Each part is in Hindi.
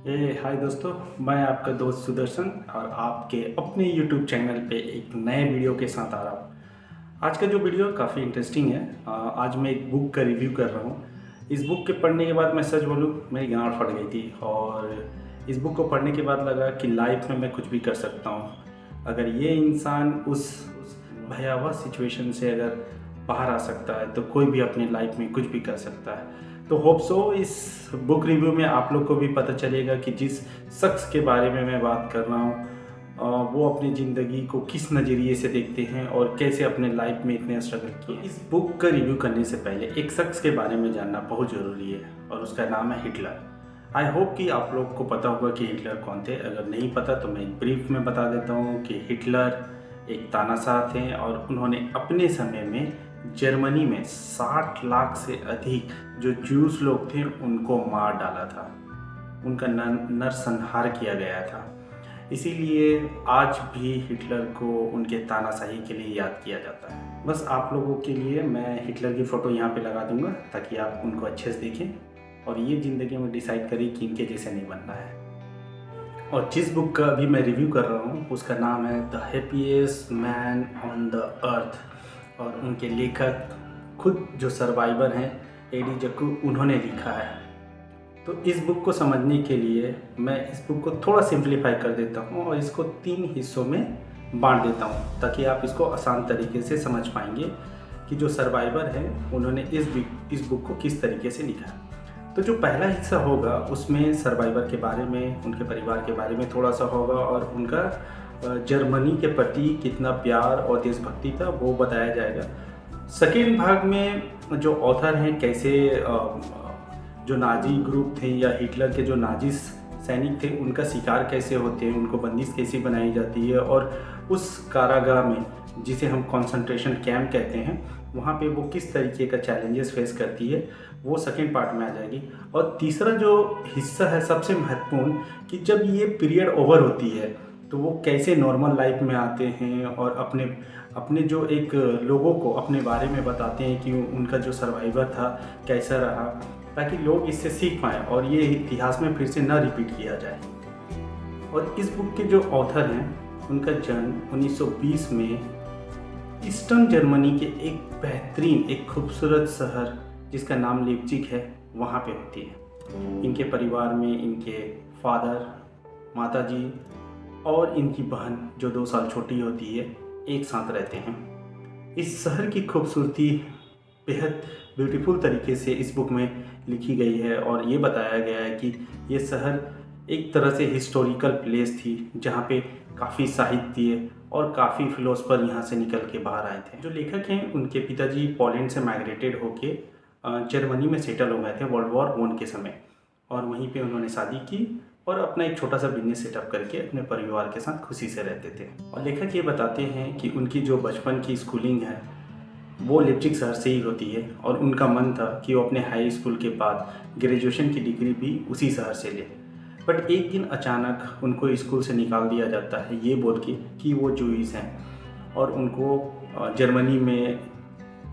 हाय दोस्तों, मैं आपका दोस्त सुदर्शन और आपके अपने YouTube चैनल पे एक नए वीडियो के साथ आ रहा हूँ। आज का जो वीडियो काफ़ी इंटरेस्टिंग है। आज मैं एक बुक का रिव्यू कर रहा हूँ। इस बुक के पढ़ने के बाद मैं सच बोलूँ, मेरी गांड फट गई थी और इस बुक को पढ़ने के बाद लगा कि लाइफ में मैं कुछ भी कर सकता हूँ। अगर ये इंसान उस भयावह सिचुएशन से अगर बाहर आ सकता है तो कोई भी अपनी लाइफ में कुछ भी कर सकता है। तो होप सो इस बुक रिव्यू में आप लोग को भी पता चलेगा कि जिस शख्स के बारे में मैं बात कर रहा हूँ वो अपनी ज़िंदगी को किस नज़रिए से देखते हैं और कैसे अपने लाइफ में इतने स्ट्रगल किए। इस बुक का रिव्यू करने से पहले एक शख्स के बारे में जानना बहुत ज़रूरी है और उसका नाम है हिटलर। आई होप कि आप लोग को पता होगा कि हिटलर कौन थे। अगर नहीं पता तो मैं ब्रीफ में बता देता हूँ कि हिटलर एक तानाशाह थे और उन्होंने अपने समय में जर्मनी में 60 लाख से अधिक जो जूस लोग थे उनको मार डाला था। उनका नरसंहार किया गया था। इसीलिए आज भी हिटलर को उनके तानाशाही के लिए याद किया जाता है। बस आप लोगों के लिए मैं हिटलर की फ़ोटो यहाँ पे लगा दूंगा ताकि आप उनको अच्छे से देखें और ये ज़िंदगी में डिसाइड करें कि इनके जैसे नहीं बनना है। और जिस बुक का अभी मैं रिव्यू कर रहा हूँ उसका नाम है the happiest man on the earth और उनके लेखक खुद जो सर्वाइवर हैं एडी जक्कू उन्होंने लिखा है। तो इस बुक को समझने के लिए मैं इस बुक को थोड़ा सिंप्लीफाई कर देता हूँ और इसको 3 हिस्सों में बांट देता हूँ ताकि आप इसको आसान तरीके से समझ पाएंगे कि जो सर्वाइवर है उन्होंने इस बुक को किस तरीके से लिखा है। तो जो पहला हिस्सा होगा उसमें सर्वाइवर के बारे में, उनके परिवार के बारे में थोड़ा सा होगा और उनका जर्मनी के प्रति कितना प्यार और देशभक्ति था वो बताया जाएगा। सेकेंड भाग में जो ऑथर हैं कैसे जो नाजी ग्रुप थे या हिटलर के जो नाजी सैनिक थे उनका शिकार कैसे होते हैं, उनको बंदिश कैसे बनाई जाती है और उस कारागाह में जिसे हम कंसंट्रेशन कैंप कहते हैं वहाँ पे वो किस तरीके का चैलेंजेस फेस करती है वो सेकेंड पार्ट में आ जाएगी। और तीसरा जो हिस्सा है सबसे महत्वपूर्ण कि जब ये पीरियड ओवर होती है तो वो कैसे नॉर्मल लाइफ में आते हैं और अपने जो एक लोगों को अपने बारे में बताते हैं कि उनका जो सर्वाइवर था कैसा रहा ताकि लोग इससे सीख पाएँ और ये इतिहास में फिर से ना रिपीट किया जाए। और इस बुक के जो ऑथर हैं उनका जन्म 1920 में ईस्टर्न जर्मनी के एक बेहतरीन एक खूबसूरत शहर जिसका नाम लीप्जिग है वहाँ पे होती है। इनके परिवार में इनके फादर, माताजी और इनकी बहन जो 2 साल छोटी होती है एक साथ रहते हैं। इस शहर की खूबसूरती बेहद ब्यूटीफुल तरीके से इस बुक में लिखी गई है और ये बताया गया है कि ये शहर एक तरह से हिस्टोरिकल प्लेस थी जहाँ पे काफ़ी साहित्य और काफ़ी फिलोसफर यहाँ से निकल के बाहर आए थे। जो लेखक हैं उनके पिताजी पोलैंड से माइग्रेटेड होके जर्मनी में सेटल हो गए थे वर्ल्ड वॉर 1 के समय और वहीं पे उन्होंने शादी की और अपना एक छोटा सा बिजनेस सेटअप करके अपने परिवार के साथ खुशी से रहते थे। और लेखक ये बताते हैं कि उनकी जो बचपन की स्कूलिंग है वो लीप्जिग शहर से ही होती है और उनका मन था कि वो अपने हाई स्कूल के बाद ग्रेजुएशन की डिग्री भी उसी शहर से ले। बट एक दिन अचानक उनको स्कूल से निकाल दिया जाता है ये बोल के कि वो जूइश हैं और उनको जर्मनी में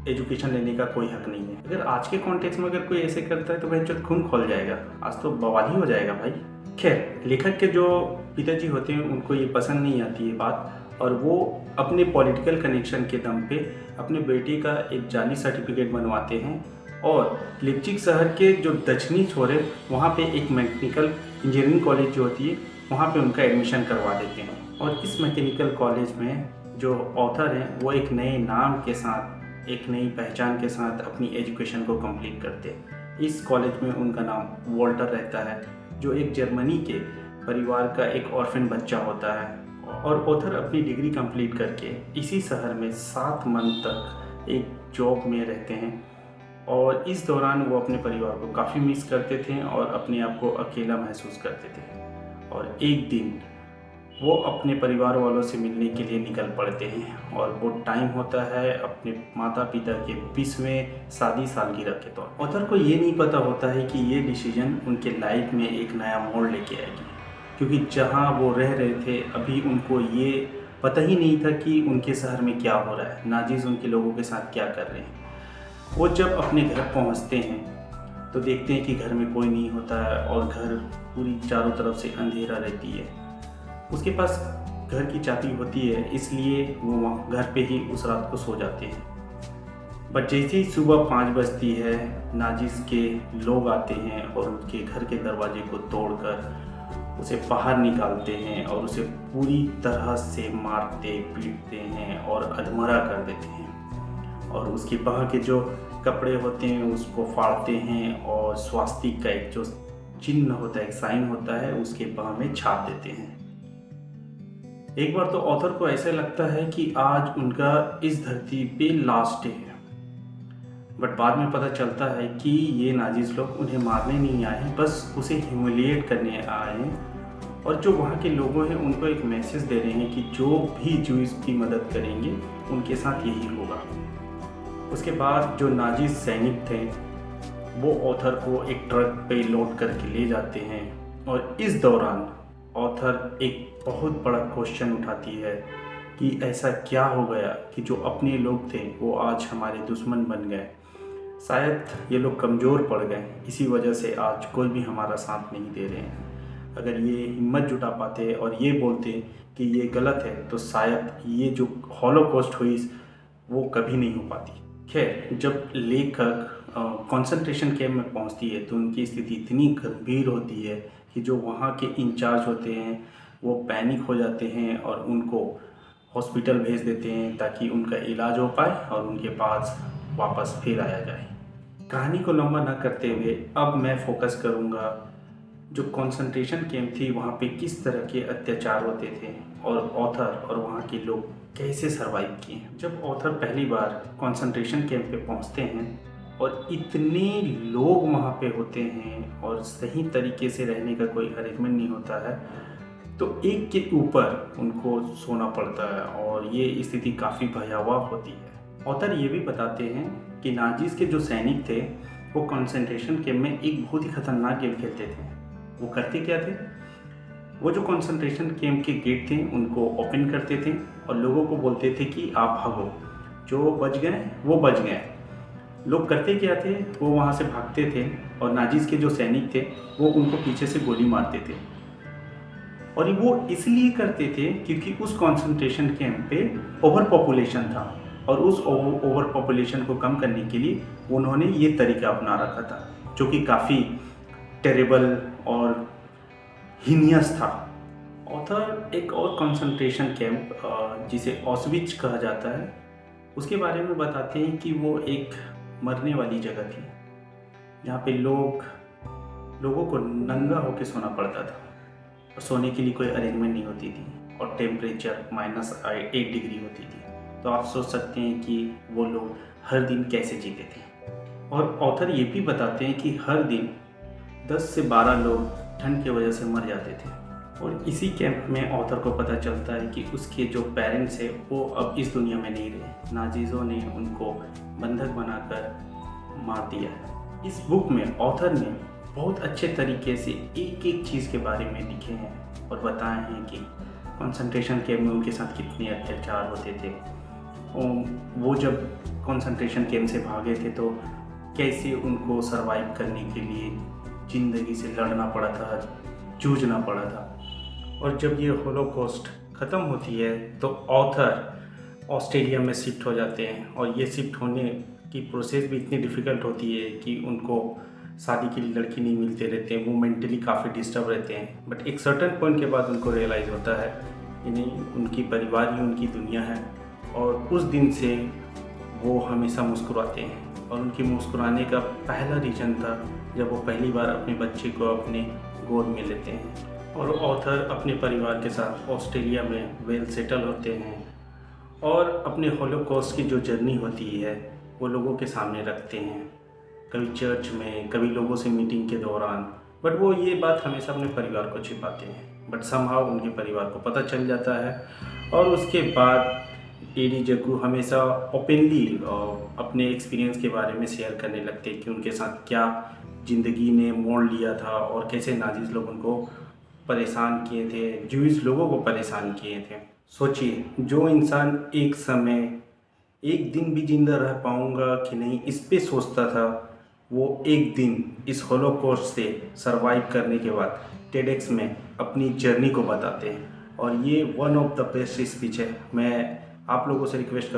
एजुकेशन लेने का कोई हक नहीं है। अगर आज के कॉन्टेक्स्ट में अगर कोई ऐसे करता है तो वह जो खून खोल जाएगा, आज तो बवाल ही हो जाएगा भाई। खैर, लेखक के जो पिताजी होते हैं उनको ये पसंद नहीं आती है बात और वो अपने पॉलिटिकल कनेक्शन के दम पे अपने बेटे का एक जाली सर्टिफिकेट बनवाते हैं और लीप्जिग शहर के जो दक्षिणी छोर वहाँ पे एक मैकेनिकल इंजीनियरिंग कॉलेज जो होती है वहाँ पे उनका एडमिशन करवा देते हैं। और इस मैकेनिकल कॉलेज में जो ऑथर हैं वो एक नए नाम के साथ, एक नई पहचान के साथ अपनी एजुकेशन को कंप्लीट करते हैं। इस कॉलेज में उनका नाम वॉल्टर रहता है जो एक जर्मनी के परिवार का एक ऑर्फन बच्चा होता है। और ऑथर अपनी डिग्री कंप्लीट करके इसी शहर में 7 मंथ तक एक जॉब में रहते हैं और इस दौरान वो अपने परिवार को काफ़ी मिस करते थे और अपने आप को अकेला महसूस करते थे। और एक दिन वो अपने परिवार वालों से मिलने के लिए निकल पड़ते हैं और वो टाइम होता है अपने माता पिता के 20वें शादी सालगिरह के तौर। ऑथर को ये नहीं पता होता है कि ये डिसीजन उनके लाइफ में एक नया मोड़ लेके आएगी, क्योंकि जहाँ वो रह रहे थे अभी उनको ये पता ही नहीं था कि उनके शहर में क्या हो रहा है, नाजीज उनके लोगों के साथ क्या कर रहे हैं। वो जब अपने घर पहुँचते हैं तो देखते हैं कि घर में कोई नहीं होता है और घर पूरी चारों तरफ से अंधेरा रहती है। उसके पास घर की चाबी होती है, इसलिए वो वहाँ घर पे ही उस रात को सो जाते हैं। बट जैसे ही सुबह 5 बजती है, नाजिस के लोग आते हैं और उसके घर के दरवाजे को तोड़कर उसे बाहर निकालते हैं और उसे पूरी तरह से मारते पीटते हैं और अधमरा कर देते हैं। और उसकी बाह के जो कपड़े होते हैं उसको फाड़ते हैं और स्वास्तिक का एक जो चिन्ह होता है, एक साइन होता है, उसके बाह में छाप देते हैं। एक बार तो ऑथर को ऐसा लगता है कि आज उनका इस धरती पे लास्ट डे है। बट बाद में पता चलता है कि ये नाजिस लोग उन्हें मारने नहीं आए हैं, बस उसे ह्यूमिलिएट करने आए हैं। और जो वहाँ के लोगों हैं उनको एक मैसेज दे रहे हैं कि जो भी जूस की मदद करेंगे उनके साथ यही होगा। उसके बाद जो नाजिस सैनिक थे वो ऑथर को एक ट्रक पे लोड करके ले जाते हैं और इस दौरान ऑथर एक बहुत बड़ा क्वेश्चन उठाती है कि ऐसा क्या हो गया कि जो अपने लोग थे वो आज हमारे दुश्मन बन गए। शायद ये लोग कमज़ोर पड़ गए, इसी वजह से आज कोई भी हमारा साथ नहीं दे रहे हैं। अगर ये हिम्मत जुटा पाते और ये बोलते कि ये गलत है तो शायद ये जो हॉलोकॉस्ट हुई वो कभी नहीं हो पाती। खैर, जब लेखक कंसंट्रेशन कैंप में पहुंचती है तो उनकी स्थिति इतनी गंभीर होती है कि जो वहाँ के इंचार्ज होते हैं वो पैनिक हो जाते हैं और उनको हॉस्पिटल भेज देते हैं ताकि उनका इलाज हो पाए और उनके पास वापस फिर आया जाए। कहानी को लंबा ना करते हुए अब मैं फोकस करूँगा जो कंसंट्रेशन कैंप थी वहाँ पे किस तरह के अत्याचार होते थे और ऑथर और वहाँ के लोग कैसे सरवाइव किए। जब ऑथर पहली बार कंसंट्रेशन कैंप पे पहुँचते हैं और इतने लोग वहाँ पे होते हैं और सही तरीके से रहने का कोई अरेंजमेंट नहीं होता है तो एक के ऊपर उनको सोना पड़ता है और ये स्थिति काफ़ी भयावह होती है। ऑथर ये भी बताते हैं कि नाजिस के जो सैनिक थे वो कंसंट्रेशन कैंप में एक बहुत ही खतरनाक गेम खेलते थे। वो करते क्या थे, वो जो कंसंट्रेशन कैंप के गेट थे उनको ओपन करते थे और लोगों को बोलते थे कि आप भागो, जो बच गए वो बच गए। लोग करते क्या थे, वो वहाँ से भागते थे और नाजिस के जो सैनिक थे वो उनको पीछे से गोली मारते थे। और वो इसलिए करते थे क्योंकि उस कंसंट्रेशन कैंप पे ओवर पॉपुलेशन था और उस ओवर पॉपुलेशन को कम करने के लिए उन्होंने ये तरीका अपना रखा था जो कि काफ़ी टेरेबल और हीनियस था। ऑथर एक और कंसंट्रेशन कैंप जिसे ऑस्विच कहा जाता है उसके बारे में बताते हैं कि वो एक मरने वाली जगह थी जहाँ पे लोगों को नंगा होकर सोना पड़ता था और सोने के लिए कोई अरेंजमेंट नहीं होती थी और टेम्परेचर -8 डिग्री होती थी। तो आप सोच सकते हैं कि वो लोग हर दिन कैसे जीते थे। और ऑथर ये भी बताते हैं कि हर दिन 10 से 12 लोग ठंड की वजह से मर जाते थे। और इसी कैंप में ऑथर को पता चलता है कि उसके जो पेरेंट्स हैं वो अब इस दुनिया में नहीं रहे, नाजिज़ों ने उनको बंधक बनाकर मार दिया है। इस बुक में ऑथर ने बहुत अच्छे तरीके से एक एक चीज़ के बारे में लिखे हैं और बताए हैं कि कंसंट्रेशन कैंप में उनके साथ कितने अत्याचार होते थे। वो जब कंसंट्रेशन कैंप से भागे थे तो कैसे उनको सरवाइव करने के लिए ज़िंदगी से लड़ना पड़ा था, जूझना पड़ा था। और जब ये होलोकॉस्ट ख़त्म होती है तो ऑथर ऑस्ट्रेलिया में शिफ्ट हो जाते हैं और ये शिफ्ट होने की प्रोसेस भी इतनी डिफ़िकल्ट होती है कि उनको शादी के लिए लड़की नहीं मिलते रहते हैं, वो मेंटली काफ़ी डिस्टर्ब रहते हैं। बट एक सर्टेन पॉइंट के बाद उनको रियलाइज़ होता है कि नहीं, उनकी परिवार ही उनकी दुनिया है और उस दिन से वो हमेशा मुस्कुराते हैं। और उनकी मुस्कुराने का पहला रीज़न था जब वो पहली बार अपने बच्चे को अपने गोद में लेते हैं। और ऑथर अपने परिवार के साथ ऑस्ट्रेलिया में वेल सेटल होते हैं और अपने होलोकॉस्ट की जो जर्नी होती है वो लोगों के सामने रखते हैं, कभी चर्च में, कभी लोगों से मीटिंग के दौरान। बट वो ये बात हमेशा अपने परिवार को छिपाते हैं, बट समहाउ उनके परिवार को पता चल जाता है। और उसके बाद एडी जग्गू हमेशा ओपनली अपने एक्सपीरियंस के बारे में शेयर करने लगते हैं कि उनके साथ क्या ज़िंदगी ने मोड़ लिया था और कैसे नाजिस लोग उनको परेशान किए थे, जूइश लोगों को परेशान किए थे। सोचिए, जो इंसान एक समय एक दिन भी जिंदा रह पाऊंगा कि नहीं इस पे सोचता था, वो एक दिन इस होलोकॉस्ट से सरवाइव करने के बाद टेडेक्स में अपनी जर्नी को बताते हैं और ये one of the best speech है। मैं आप लोगों से रिक्वेस्ट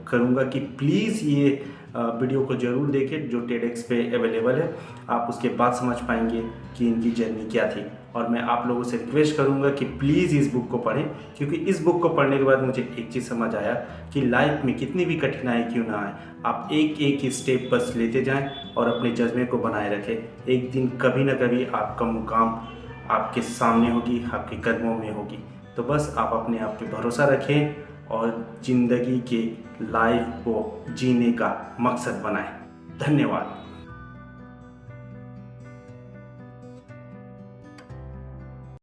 करूँगा कि प्लीज़ ये वीडियो को ज़रूर देखें जो टेडेक्स पे अवेलेबल है। आप उसके बाद समझ पाएंगे कि इनकी जर्नी क्या थी। और मैं आप लोगों से रिक्वेस्ट करूंगा कि प्लीज़ इस बुक को पढ़ें, क्योंकि इस बुक को पढ़ने के बाद मुझे एक चीज़ समझ आया कि लाइफ में कितनी भी कठिनाई क्यों ना आए, आप एक एक स्टेप बस लेते जाएं और अपने जज्बे को बनाए रखें। एक दिन कभी ना कभी आपका मुकाम आपके सामने होगी, आपके कदमों में होगी। तो बस आप अपने आप पे भरोसा रखें और ज़िंदगी के लाइफ को जीने का मकसद बनाएं। धन्यवाद।